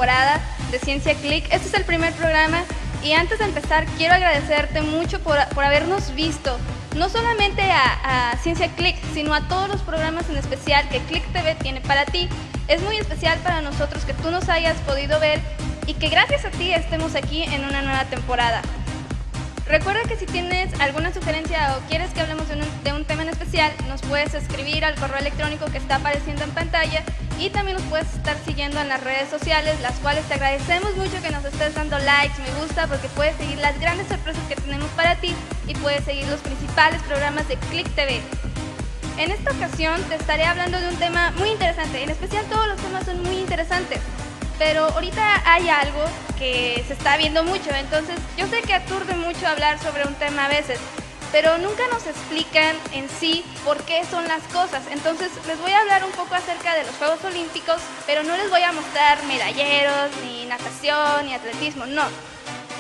temporada de Ciencia Click. Este es el primer programa y antes de empezar quiero agradecerte mucho por habernos visto, no solamente a Ciencia Click, sino a todos los programas en especial que Click TV tiene para ti. Es muy especial para nosotros que tú nos hayas podido ver y que gracias a ti estemos aquí en una nueva temporada. Recuerda que si tienes alguna sugerencia o quieres que hablemos de un tema en especial, nos puedes escribir al correo electrónico que está apareciendo en pantalla y también nos puedes estar siguiendo en las redes sociales, las cuales te agradecemos mucho que nos estés dando likes, me gusta, porque puedes seguir las grandes sorpresas que tenemos para ti y puedes seguir los principales programas de Click TV. En esta ocasión te estaré hablando de un tema muy interesante, en especial todos los temas son muy interesantes. Pero ahorita hay algo que se está viendo mucho, entonces yo sé que aturde mucho hablar sobre un tema a veces, pero nunca nos explican en sí por qué son las cosas. Entonces les voy a hablar un poco acerca de los Juegos Olímpicos, pero no les voy a mostrar medalleros, ni natación, ni atletismo, no.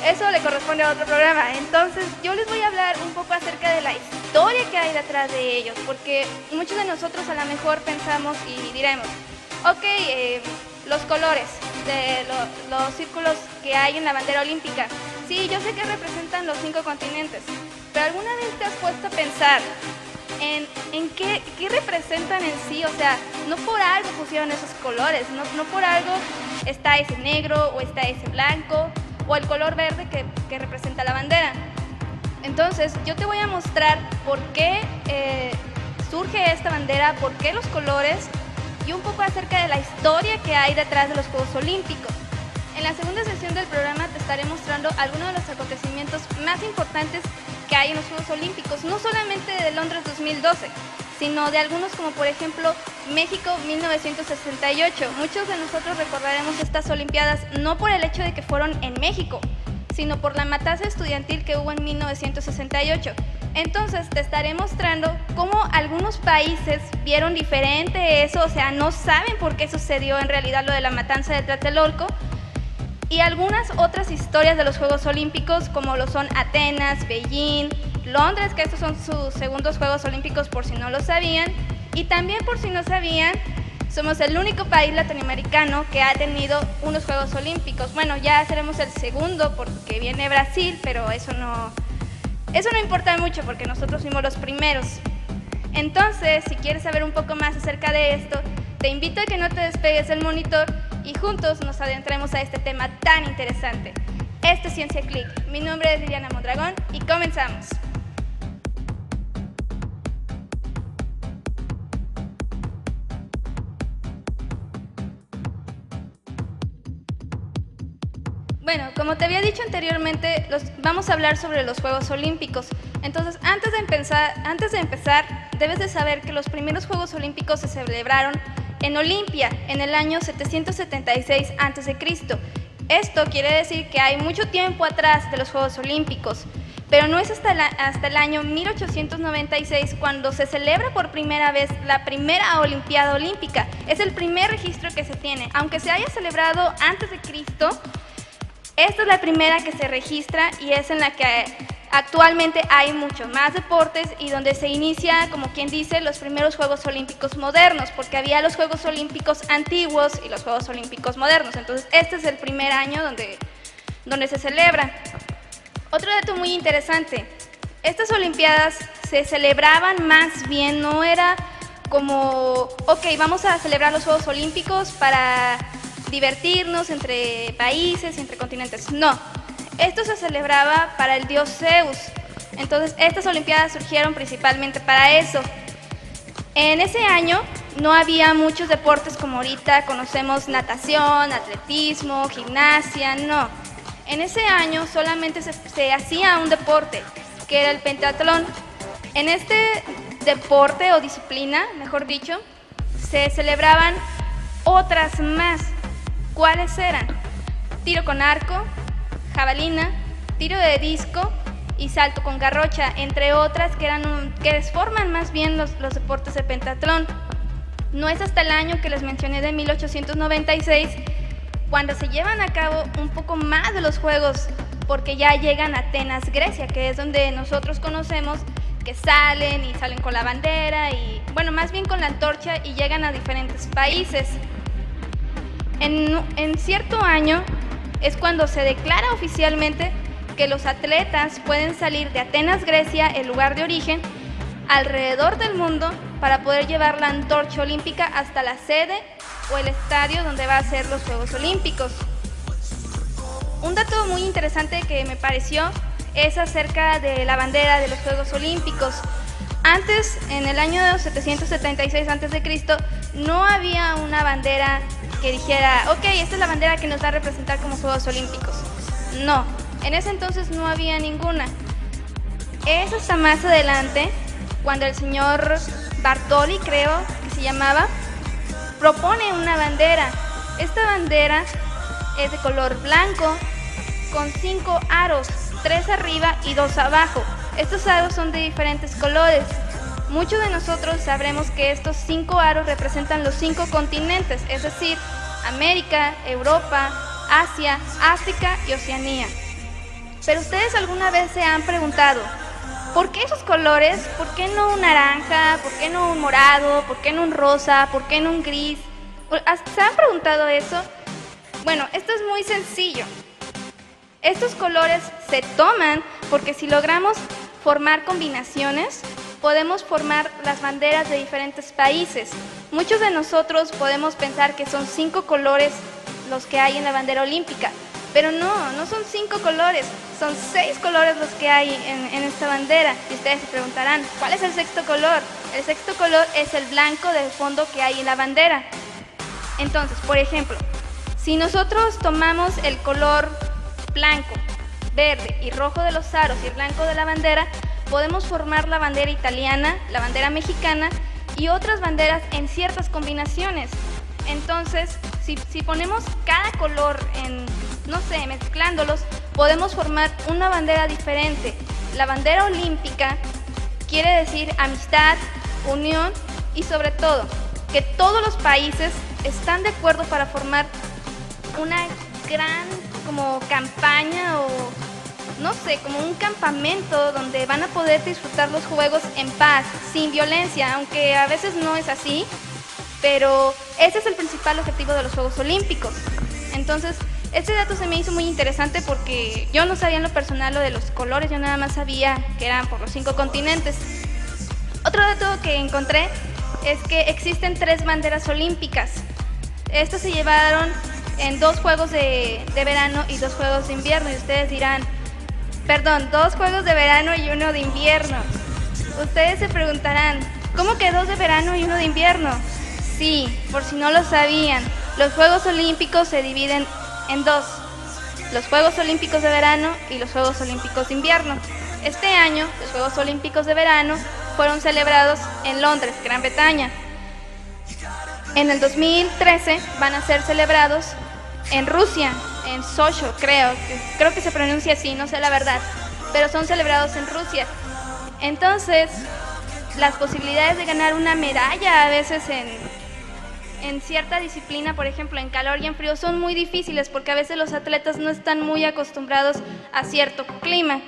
Eso le corresponde a otro programa. Entonces yo les voy a hablar un poco acerca de la historia que hay detrás de ellos, porque muchos de nosotros a lo mejor pensamos y diremos, ok, los colores de los círculos que hay en la bandera olímpica. Sí, yo sé que representan los 5 continentes, pero ¿alguna vez te has puesto a pensar en qué representan en sí? O sea, no por algo pusieron esos colores, no por algo está ese negro o está ese blanco o el color verde que representa la bandera. Entonces, yo te voy a mostrar por qué surge esta bandera, por qué los colores, y un poco acerca de la historia que hay detrás de los Juegos Olímpicos. En la segunda sesión del programa te estaré mostrando algunos de los acontecimientos más importantes que hay en los Juegos Olímpicos, no solamente de Londres 2012, sino de algunos como por ejemplo México 1968. Muchos de nosotros recordaremos estas Olimpiadas no por el hecho de que fueron en México, sino por la matanza estudiantil que hubo en 1968. Entonces te estaré mostrando cómo algunos países vieron diferente eso, o sea, no saben por qué sucedió en realidad lo de la matanza de Tlatelolco, y algunas otras historias de los Juegos Olímpicos como lo son Atenas, Beijing, Londres, que estos son sus segundos Juegos Olímpicos por si no lo sabían, y también por si no sabían, somos el único país latinoamericano que ha tenido unos Juegos Olímpicos. Bueno, ya seremos el segundo porque viene Brasil, pero eso no importa mucho porque nosotros fuimos los primeros. Entonces, si quieres saber un poco más acerca de esto, te invito a que no te despegues del monitor y juntos nos adentremos a este tema tan interesante. Esto es Ciencia Click. Mi nombre es Liliana Mondragón y comenzamos. Bueno, como te había dicho anteriormente, vamos a hablar sobre los Juegos Olímpicos. Entonces, antes de empezar, debes de saber que los primeros Juegos Olímpicos se celebraron en Olimpia, en el año 776 a.C. Esto quiere decir que hay mucho tiempo atrás de los Juegos Olímpicos, pero no es hasta el año 1896 cuando se celebra por primera vez la primera Olimpiada Olímpica. Es el primer registro que se tiene, aunque se haya celebrado antes de Cristo. Esta es la primera que se registra y es en la que actualmente hay muchos más deportes y donde se inicia, como quien dice, los primeros Juegos Olímpicos modernos, porque había los Juegos Olímpicos antiguos y los Juegos Olímpicos modernos. Entonces, este es el primer año donde se celebra. Otro dato muy interesante, estas Olimpiadas se celebraban más bien, no era como, ok, vamos a celebrar los Juegos Olímpicos para divertirnos entre países, entre continentes. No, esto se celebraba para el dios Zeus. Entonces, estas Olimpiadas surgieron principalmente para eso. En ese año no había muchos deportes como ahorita conocemos, natación, atletismo, gimnasia, no. En ese año solamente se hacía un deporte, que era el pentatlón. En este deporte o disciplina, mejor dicho, se celebraban otras más. ¿Cuáles eran? Tiro con arco, jabalina, tiro de disco y salto con garrocha, entre otras que forman más bien los deportes de pentatlón. No es hasta el año que les mencioné de 1896 cuando se llevan a cabo un poco más de los Juegos, porque ya llegan a Atenas, Grecia, que es donde nosotros conocemos que salen con la bandera y, bueno, más bien con la antorcha y llegan a diferentes países. En cierto año es cuando se declara oficialmente que los atletas pueden salir de Atenas, Grecia, el lugar de origen, alrededor del mundo para poder llevar la antorcha olímpica hasta la sede o el estadio donde va a ser los Juegos Olímpicos. Un dato muy interesante que me pareció es acerca de la bandera de los Juegos Olímpicos. Antes, en el año 776 a.C., no había una bandera que dijera, ok, esta es la bandera que nos va a representar como Juegos Olímpicos. No, en ese entonces no había ninguna. Es hasta más adelante cuando el señor Bartoli, creo que se llamaba, propone una bandera. Esta bandera es de color blanco con 5 aros, 3 arriba y 2 abajo. Estos aros son de diferentes colores. Muchos de nosotros sabremos que estos 5 aros representan los 5 continentes, es decir, América, Europa, Asia, África y Oceanía. Pero ustedes alguna vez se han preguntado, ¿por qué esos colores? ¿Por qué no un naranja? ¿Por qué no un morado? ¿Por qué no un rosa? ¿Por qué no un gris? ¿Se han preguntado eso? Bueno, esto es muy sencillo. Estos colores se toman porque si logramos formar combinaciones, podemos formar las banderas de diferentes países. Muchos de nosotros podemos pensar que son 5 colores los que hay en la bandera olímpica, pero no son 5 colores, son 6 colores los que hay en esta bandera. Y ustedes se preguntarán, ¿cuál es el sexto color? El sexto color es el blanco del fondo que hay en la bandera. Entonces, por ejemplo, si nosotros tomamos el color blanco, verde y rojo de los aros y el blanco de la bandera, podemos formar la bandera italiana, la bandera mexicana y otras banderas en ciertas combinaciones. Entonces, si ponemos cada color mezclándolos, podemos formar una bandera diferente. La bandera olímpica quiere decir amistad, unión y sobre todo que todos los países están de acuerdo para formar una gran como campaña o como un campamento donde van a poder disfrutar los juegos en paz, sin violencia, aunque a veces no es así, pero ese es el principal objetivo de los Juegos Olímpicos. Entonces, este dato se me hizo muy interesante porque yo no sabía en lo personal lo de los colores, yo nada más sabía que eran por los 5 continentes. Otro dato que encontré es que existen 3 banderas olímpicas. Estos se llevaron en 2 juegos de verano y 2 juegos de invierno. Y ustedes dirán, perdón, 2 juegos de verano y 1 de invierno. Ustedes se preguntarán, ¿cómo que 2 de verano y 1 de invierno? Sí, por si no lo sabían, los Juegos Olímpicos se dividen en 2, los Juegos Olímpicos de verano y los Juegos Olímpicos de invierno. Este año, los Juegos Olímpicos de verano fueron celebrados en Londres, Gran Bretaña. En el 2013 van a ser celebrados en Rusia, en Sochi, creo que se pronuncia así, no sé la verdad, pero son celebrados en Rusia. Entonces, las posibilidades de ganar una medalla a veces en cierta disciplina, por ejemplo en calor y en frío, son muy difíciles porque a veces los atletas no están muy acostumbrados a cierto clima.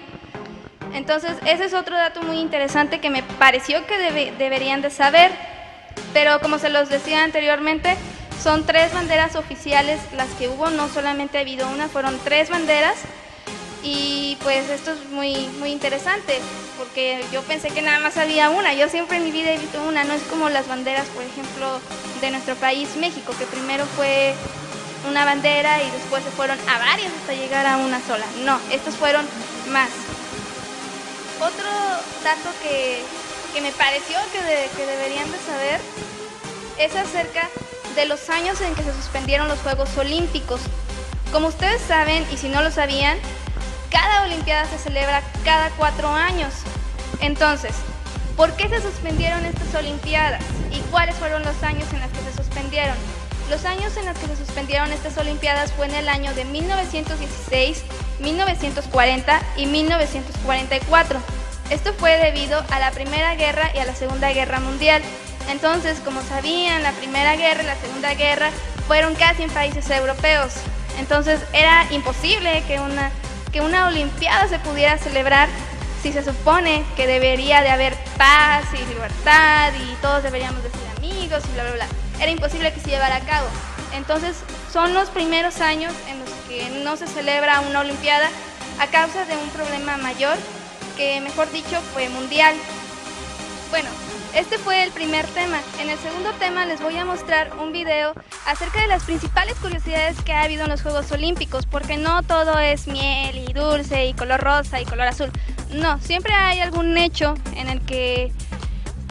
Entonces, ese es otro dato muy interesante que me pareció que deberían de saber. Pero como se los decía anteriormente, son 3 banderas oficiales las que hubo, no solamente ha habido una, fueron 3 banderas. Y pues esto es muy interesante, porque yo pensé que nada más había una. Yo siempre en mi vida he visto una, no es como las banderas, por ejemplo, de nuestro país, México, que primero fue una bandera y después se fueron a varias hasta llegar a una sola. No, estos fueron más. Otro dato que me pareció que deberían de saber es acerca de los años en que se suspendieron los Juegos Olímpicos. Como ustedes saben, y si no lo sabían, cada Olimpiada se celebra cada 4 años. Entonces, ¿por qué se suspendieron estas Olimpiadas? ¿Y cuáles fueron los años en los que se suspendieron? Los años en los que se suspendieron estas Olimpiadas fue en el año de 1916, 1940 y 1944. Esto fue debido a la Primera Guerra y a la Segunda Guerra Mundial. Entonces, como sabían, la Primera Guerra y la Segunda Guerra fueron casi en países europeos. Entonces, era imposible que una Olimpiada se pudiera celebrar si se supone que debería de haber paz y libertad y todos deberíamos de ser amigos y bla, bla, bla. Era imposible que se llevara a cabo. Entonces, son los primeros años en los que no se celebra una Olimpiada a causa de un problema mayor, que mejor dicho fue mundial. Bueno, este fue el primer tema. En el segundo tema les voy a mostrar un video acerca de las principales curiosidades que ha habido en los Juegos Olímpicos, porque no todo es miel y dulce y color rosa y color azul. No, siempre hay algún hecho en el que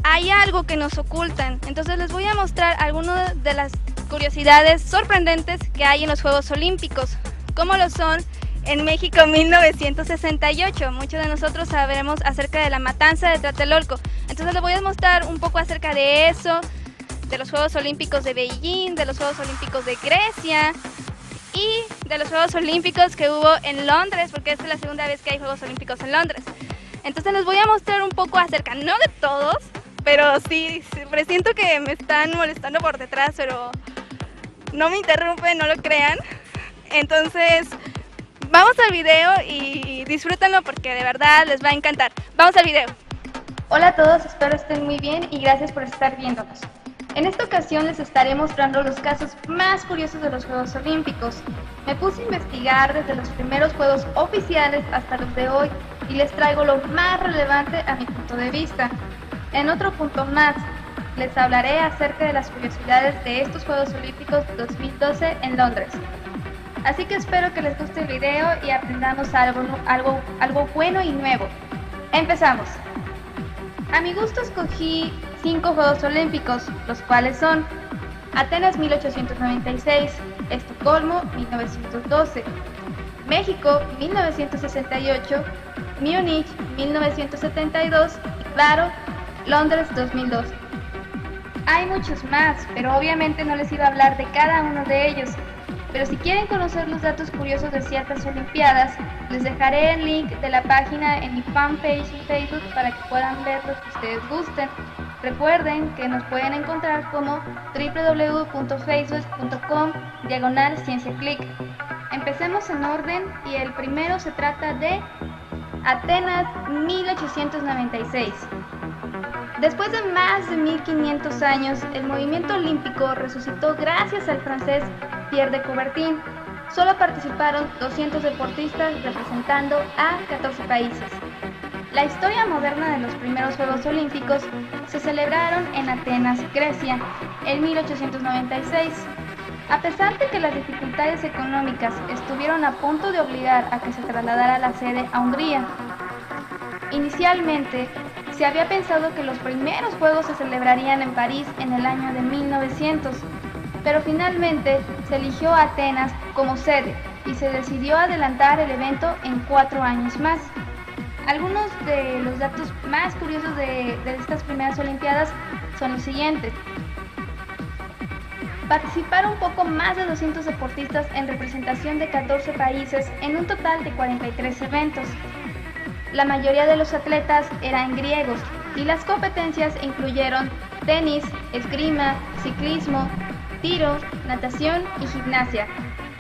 hay algo que nos ocultan. Entonces les voy a mostrar algunas de las curiosidades sorprendentes que hay en los Juegos Olímpicos, como lo son en México 1968. Muchos de nosotros sabremos acerca de la matanza de Tlatelolco. Entonces les voy a mostrar un poco acerca de eso, de los Juegos Olímpicos de Beijing, de los Juegos Olímpicos de Grecia y de los Juegos Olímpicos que hubo en Londres, porque esta es la segunda vez que hay Juegos Olímpicos en Londres. Entonces les voy a mostrar un poco acerca, no de todos, pero sí, presiento que me están molestando por detrás, pero no me interrumpen, no lo crean. Entonces vamos al video y disfrútenlo porque de verdad les va a encantar. Vamos al video. Hola a todos, espero estén muy bien y gracias por estar viéndonos. En esta ocasión les estaré mostrando los casos más curiosos de los Juegos Olímpicos. Me puse a investigar desde los primeros Juegos oficiales hasta los de hoy y les traigo lo más relevante a mi punto de vista. En otro punto más, les hablaré acerca de las curiosidades de estos Juegos Olímpicos 2012 en Londres. Así que espero que les guste el video y aprendamos algo bueno y nuevo. ¡Empezamos! A mi gusto escogí 5 Juegos Olímpicos, los cuales son Atenas 1896, Estocolmo 1912, México 1968, Múnich 1972 y claro, Londres 2012. Hay muchos más, pero obviamente no les iba a hablar de cada uno de ellos. Pero si quieren conocer los datos curiosos de ciertas olimpiadas, les dejaré el link de la página en mi fanpage en Facebook para que puedan ver lo que ustedes gusten. Recuerden que nos pueden encontrar como www.facebook.com/CienciaClick. Empecemos en orden y el primero se trata de Atenas 1896. Después de más de 1500 años, el movimiento olímpico resucitó gracias al francés Pierre de Coubertin. Solo participaron 200 deportistas representando a 14 países. La historia moderna de los primeros Juegos Olímpicos se celebraron en Atenas, Grecia, en 1896. A pesar de que las dificultades económicas estuvieron a punto de obligar a que se trasladara la sede a Hungría. Inicialmente, se había pensado que los primeros Juegos se celebrarían en París en el año de 1900, pero finalmente se eligió a Atenas como sede y se decidió adelantar el evento en 4 años más. Algunos de los datos más curiosos de estas primeras Olimpiadas son los siguientes. Participaron poco más de 200 deportistas en representación de 14 países en un total de 43 eventos. La mayoría de los atletas eran griegos y las competencias incluyeron tenis, esgrima, ciclismo, tiro, natación y gimnasia.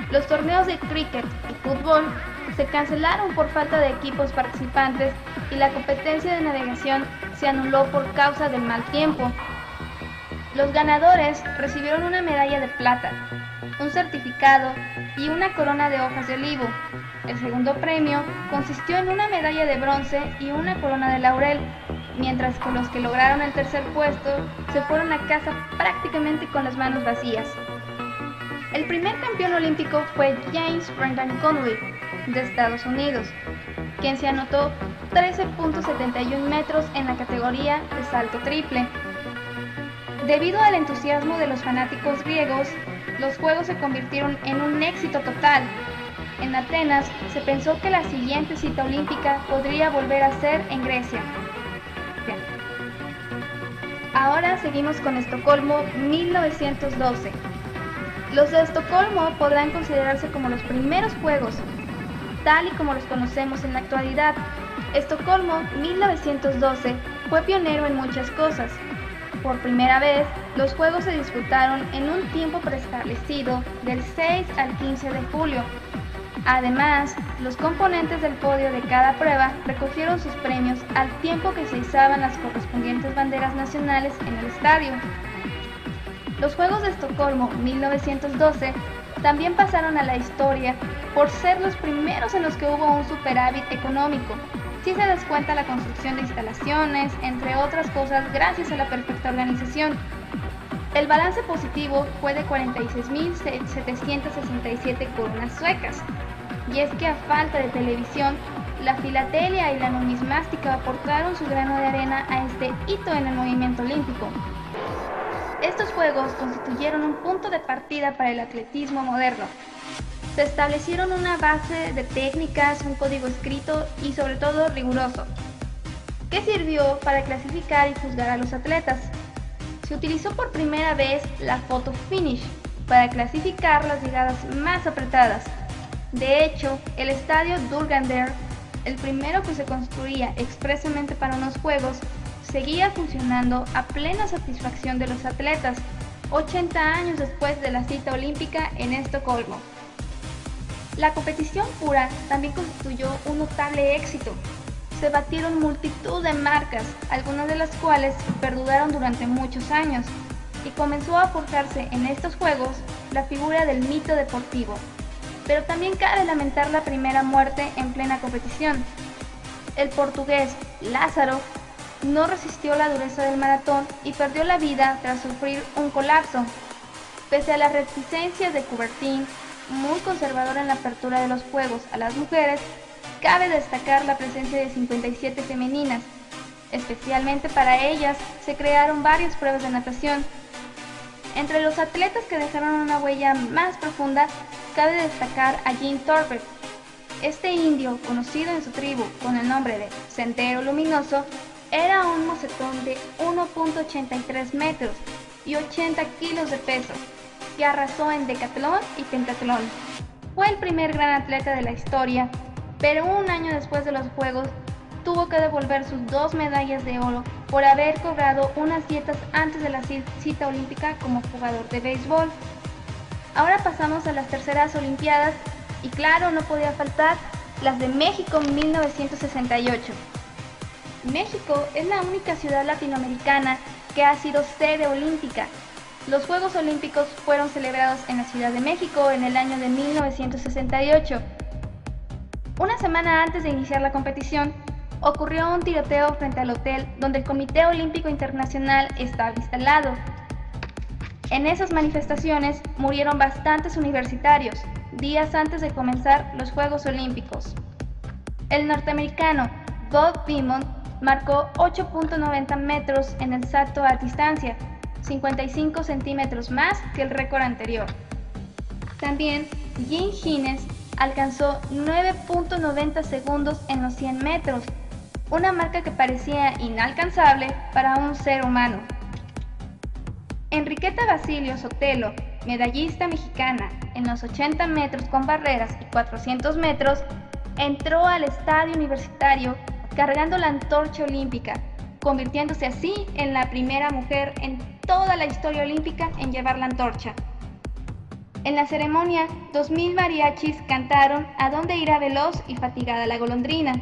Los torneos de cricket y fútbol se cancelaron por falta de equipos participantes y la competencia de navegación se anuló por causa del mal tiempo. Los ganadores recibieron una medalla de plata, un certificado y una corona de hojas de olivo. El segundo premio consistió en una medalla de bronce y una corona de laurel, mientras que los que lograron el tercer puesto se fueron a casa prácticamente con las manos vacías. El primer campeón olímpico fue James Brendan Connolly, de Estados Unidos, quien se anotó 13.71 metros en la categoría de salto triple. Debido al entusiasmo de los fanáticos griegos, los Juegos se convirtieron en un éxito total. En Atenas se pensó que la siguiente cita olímpica podría volver a ser en Grecia. Ahora seguimos con Estocolmo 1912. Los de Estocolmo podrán considerarse como los primeros Juegos, tal y como los conocemos en la actualidad. Estocolmo 1912 fue pionero en muchas cosas. Por primera vez, los Juegos se disputaron en un tiempo preestablecido del 6 al 15 de julio. Además, los componentes del podio de cada prueba recogieron sus premios al tiempo que se izaban las correspondientes banderas nacionales en el estadio. Los Juegos de Estocolmo 1912 también pasaron a la historia por ser los primeros en los que hubo un superávit económico. Si se descuenta la construcción de instalaciones, entre otras cosas, gracias a la perfecta organización. El balance positivo fue de 46.767 coronas suecas. Y es que a falta de televisión, la filatelia y la numismática aportaron su grano de arena a este hito en el movimiento olímpico. Estos Juegos constituyeron un punto de partida para el atletismo moderno. Se establecieron una base de técnicas, un código escrito y sobre todo riguroso, que sirvió para clasificar y juzgar a los atletas. Se utilizó por primera vez la photo finish para clasificar las llegadas más apretadas. De hecho, el estadio Durgander, el primero que se construía expresamente para unos Juegos, seguía funcionando a plena satisfacción de los atletas, 80 años después de la cita olímpica en Estocolmo. La competición pura también constituyó un notable éxito. Se batieron multitud de marcas, algunas de las cuales perduraron durante muchos años, y comenzó a forjarse en estos Juegos la figura del mito deportivo. Pero también cabe lamentar la primera muerte en plena competición. El portugués Lázaro no resistió la dureza del maratón y perdió la vida tras sufrir un colapso. Pese a las reticencias de Coubertin, muy conservador en la apertura de los Juegos a las mujeres, cabe destacar la presencia de 57 femeninas. Especialmente para ellas se crearon varias pruebas de natación. Entre los atletas que dejaron una huella más profunda, cabe destacar a Jean Thorpe. Este indio, conocido en su tribu con el nombre de Sendero Luminoso, era un mocetón de 1.83 metros y 80 kilos de peso, que arrasó en decatlón y pentatlón. Fue el primer gran atleta de la historia, pero un año después de los Juegos tuvo que devolver sus 2 medallas de oro por haber cobrado unas dietas antes de la cita olímpica como jugador de béisbol. Ahora pasamos a las terceras Olimpiadas y claro, no podía faltar las de México 1968. México es la única ciudad latinoamericana que ha sido sede olímpica. Los Juegos Olímpicos fueron celebrados en la Ciudad de México en el año de 1968. Una semana antes de iniciar la competición, ocurrió un tiroteo frente al hotel donde el Comité Olímpico Internacional estaba instalado. En esas manifestaciones murieron bastantes universitarios, días antes de comenzar los Juegos Olímpicos. El norteamericano Bob Beamon marcó 8.90 metros en el salto a distancia, 55 centímetros más que el récord anterior. También Jim Hines alcanzó 9.90 segundos en los 100 metros, una marca que parecía inalcanzable para un ser humano. Enriqueta Basilio Sotelo, medallista mexicana en los 80 metros con barreras y 400 metros, entró al estadio universitario cargando la antorcha olímpica, convirtiéndose así en la primera mujer en toda la historia olímpica en llevar la antorcha. En la ceremonia, 2000 mariachis cantaron "A dónde irá veloz y fatigada la golondrina".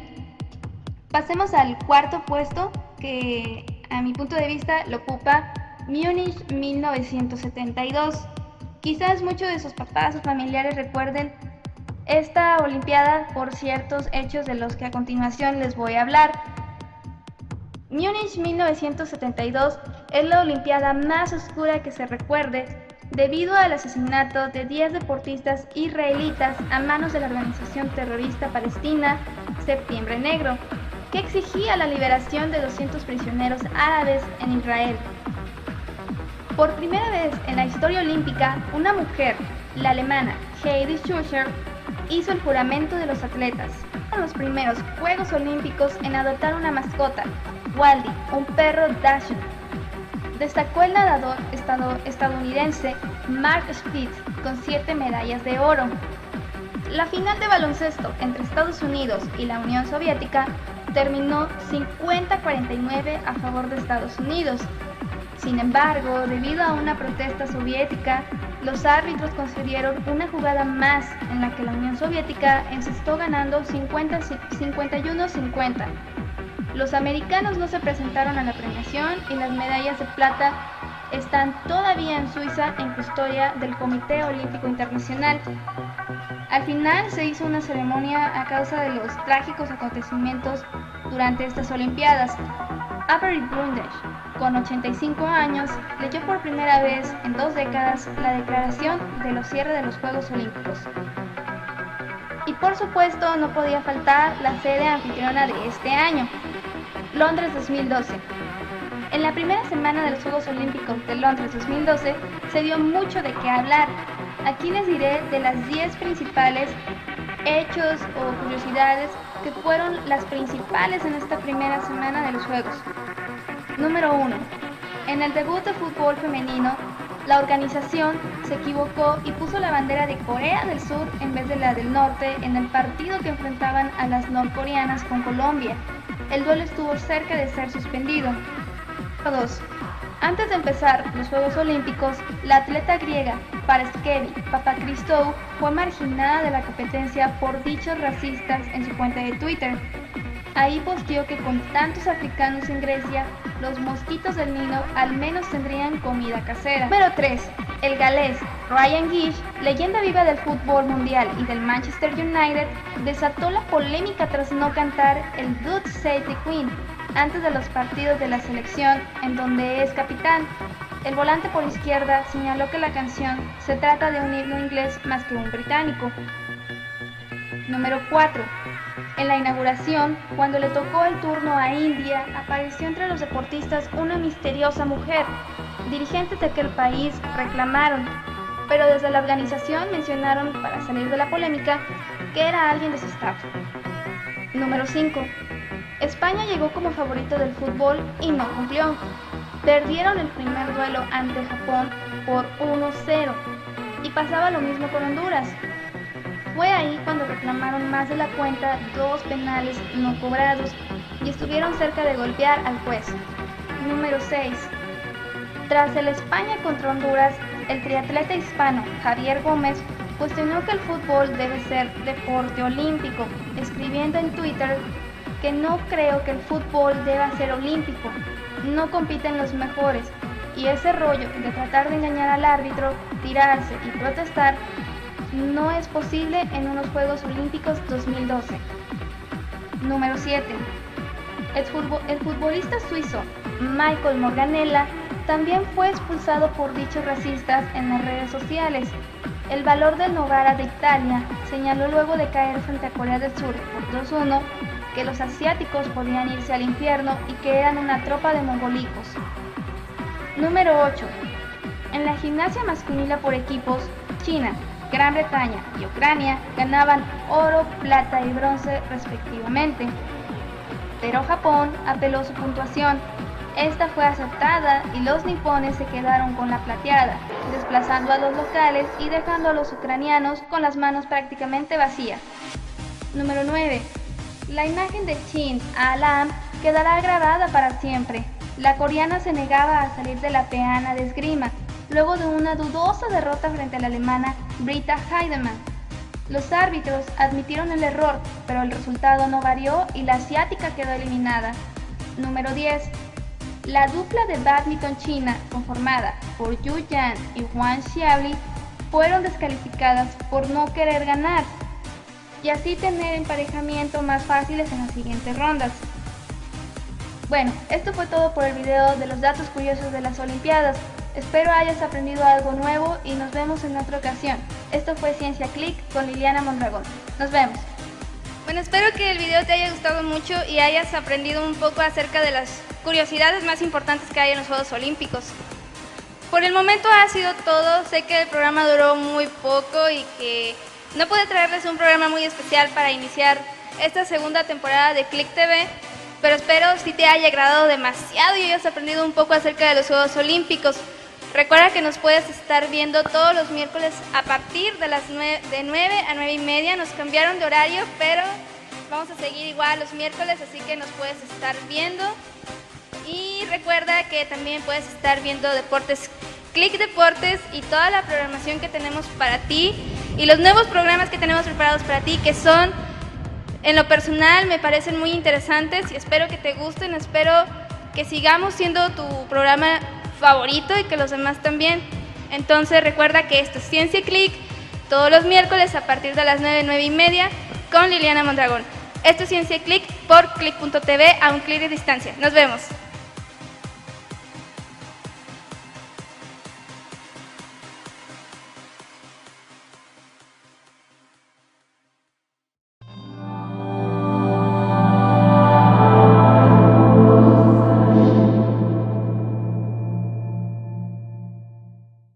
Pasemos al cuarto puesto, que a mi punto de vista lo ocupa Múnich 1972. Quizás muchos de sus papás o familiares recuerden esta olimpiada por ciertos hechos de los que a continuación les voy a hablar. Múnich 1972 es la olimpiada más oscura que se recuerde debido al asesinato de 10 deportistas israelitas a manos de la organización terrorista palestina Septiembre Negro, que exigía la liberación de 200 prisioneros árabes en Israel. Por primera vez en la historia olímpica, una mujer, la alemana Heidi Schuster, hizo el juramento de los atletas. Fueron los primeros Juegos Olímpicos en adoptar una mascota, Waldy, un perro Dachshund. Destacó el nadador estadounidense Mark Spitz con 7 medallas de oro. La final de baloncesto entre Estados Unidos y la Unión Soviética terminó 50-49 a favor de Estados Unidos. Sin embargo, debido a una protesta soviética, los árbitros concedieron una jugada más en la que la Unión Soviética encestó ganando 51-50. Los americanos no se presentaron a la premiación y las medallas de plata están todavía en Suiza en custodia del Comité Olímpico Internacional. Al final se hizo una ceremonia a causa de los trágicos acontecimientos durante estas Olimpiadas. Avery Brundage, con 85 años, leyó por primera vez en 2 décadas la declaración de los cierres de los Juegos Olímpicos. Y por supuesto no podía faltar la sede anfitriona de este año, Londres 2012. En la primera semana de los Juegos Olímpicos de Londres 2012 se dio mucho de qué hablar. Aquí les diré de las 10 principales hechos o curiosidades que fueron las principales en esta primera semana de los Juegos. Número 1. En el debut de fútbol femenino, la organización se equivocó y puso la bandera de Corea del Sur en vez de la del Norte en el partido que enfrentaban a las norcoreanas con Colombia. El duelo estuvo cerca de ser suspendido. 2. Antes de empezar los Juegos Olímpicos, la atleta griega Paraskevi Papachristou fue marginada de la competencia por dichos racistas en su cuenta de Twitter. Ahí posteó que con tantos africanos en Grecia, los mosquitos del Nilo al menos tendrían comida casera. Número 3. El galés Ryan Giggs, leyenda viva del fútbol mundial y del Manchester United, desató la polémica tras no cantar el God Save the Queen antes de los partidos de la selección en donde es capitán. El volante por izquierda señaló que la canción se trata de un himno inglés más que un británico. Número 4. En la inauguración, cuando le tocó el turno a India, apareció entre los deportistas una misteriosa mujer. Dirigentes de aquel país reclamaron, pero desde la organización mencionaron, para salir de la polémica, que era alguien de su staff. Número 5. España llegó como favorito del fútbol y no cumplió. Perdieron el primer duelo ante Japón por 1-0 y pasaba lo mismo con Honduras. Fue ahí cuando reclamaron más de la cuenta 2 penales no cobrados y estuvieron cerca de golpear al juez. Número 6. Tras el España contra Honduras, el triatleta hispano Javier Gómez cuestionó que el fútbol debe ser deporte olímpico, escribiendo en Twitter que no creo que el fútbol deba ser olímpico, no compiten los mejores, y ese rollo de tratar de engañar al árbitro, tirarse y protestar no es posible en unos Juegos Olímpicos 2012. Número 7. El futbolista suizo Michael Morganella también fue expulsado por dichos racistas en las redes sociales. El Valor del Novara de Italia señaló luego de caer frente a Corea del Sur por 2-1 que los asiáticos podían irse al infierno y que eran una tropa de mongolicos. Número 8. En la gimnasia masculina por equipos, China, Gran Bretaña y Ucrania ganaban oro, plata y bronce respectivamente. Pero Japón apeló su puntuación. Esta fue aceptada y los nipones se quedaron con la plateada, desplazando a los locales y dejando a los ucranianos con las manos prácticamente vacías. Número 9. La imagen de Chin Alam quedará grabada para siempre. La coreana se negaba a salir de la peana de esgrima, luego de una dudosa derrota frente a la alemana Britta Heidemann. Los árbitros admitieron el error, pero el resultado no varió y la asiática quedó eliminada. Número 10. La dupla de bádminton china, conformada por Yu Yan y Wang Xiaoli, fueron descalificadas por no querer ganar y así tener emparejamiento más fáciles en las siguientes rondas. Bueno, esto fue todo por el video de los datos curiosos de las Olimpiadas. Espero hayas aprendido algo nuevo y nos vemos en otra ocasión. Esto fue Ciencia Click con Liliana Mondragón. Nos vemos. Bueno, espero que el video te haya gustado mucho y hayas aprendido un poco acerca de las curiosidades más importantes que hay en los Juegos Olímpicos. Por el momento ha sido todo. Sé que el programa duró muy poco y que no pude traerles un programa muy especial para iniciar esta segunda temporada de Click TV, pero espero si te haya agradado demasiado y hayas aprendido un poco acerca de los Juegos Olímpicos. Recuerda que nos puedes estar viendo todos los miércoles a partir de las 9 a 9:30. Nos cambiaron de horario, pero vamos a seguir igual los miércoles, así que nos puedes estar viendo. Y recuerda que también puedes estar viendo Deportes Click Deportes y toda la programación que tenemos para ti y los nuevos programas que tenemos preparados para ti, que son, en lo personal, me parecen muy interesantes y espero que te gusten. Espero que sigamos siendo tu programa favorito y que los demás también. Entonces recuerda que esto es Ciencia Click, todos los miércoles a partir de las 9, 9:30 con Liliana Mondragón. Esto es Ciencia Click por click.tv a un clic de distancia. Nos vemos.